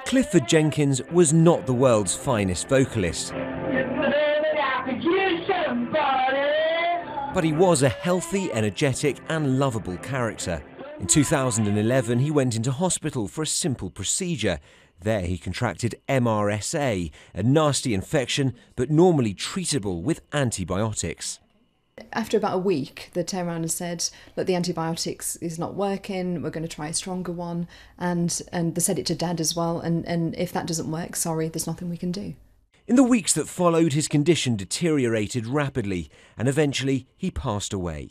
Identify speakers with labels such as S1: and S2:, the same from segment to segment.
S1: Clifford Jenkins was not the world's finest vocalist, but he was a healthy, energetic and lovable character. In 2011, he went into hospital for a simple procedure. There he contracted MRSA, a nasty infection but normally treatable with antibiotics.
S2: After about a week, they turned around and said, look, the antibiotics is not working, we're going to try a stronger one. And they said it to Dad as well, and if that doesn't work, sorry, there's nothing we can do.
S1: In the weeks that followed, his condition deteriorated rapidly and eventually he passed away.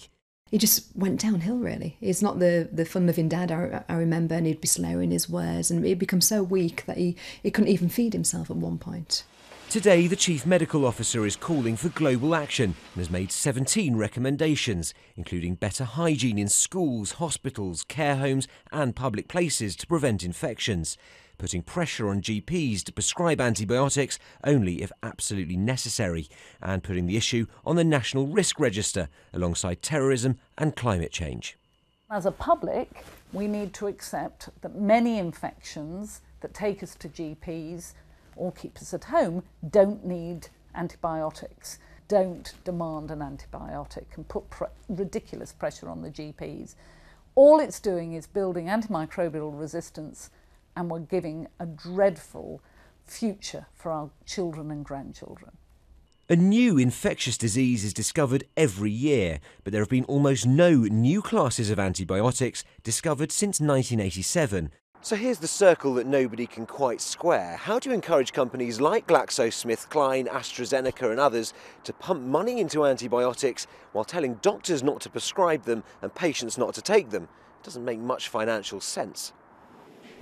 S2: He just went downhill, really. He's not the fun-loving dad I remember, and he'd be slurring his words, and he'd become so weak that he couldn't even feed himself at one point.
S1: Today, the Chief Medical Officer is calling for global action and has made 17 recommendations, including better hygiene in schools, hospitals, care homes and public places to prevent infections, putting pressure on GPs to prescribe antibiotics only if absolutely necessary, and putting the issue on the National Risk Register alongside terrorism and climate change.
S3: As a public, we need to accept that many infections that take us to GPs or keep us at home don't need antibiotics, don't demand an antibiotic and put ridiculous pressure on the GPs. All it's doing is building antimicrobial resistance, and we're giving a dreadful future for our children and grandchildren.
S1: A new infectious disease is discovered every year, but there have been almost no new classes of antibiotics discovered since 1987. So here's the circle that nobody can quite square. How do you encourage companies like GlaxoSmithKline, AstraZeneca and others to pump money into antibiotics while telling doctors not to prescribe them and patients not to take them? It doesn't make much financial sense.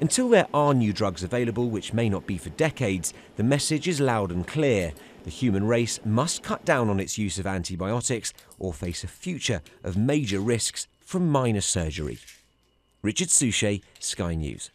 S1: Until there are new drugs available, which may not be for decades, the message is loud and clear. The human race must cut down on its use of antibiotics or face a future of major risks from minor surgery. Richard Souchet, Sky News.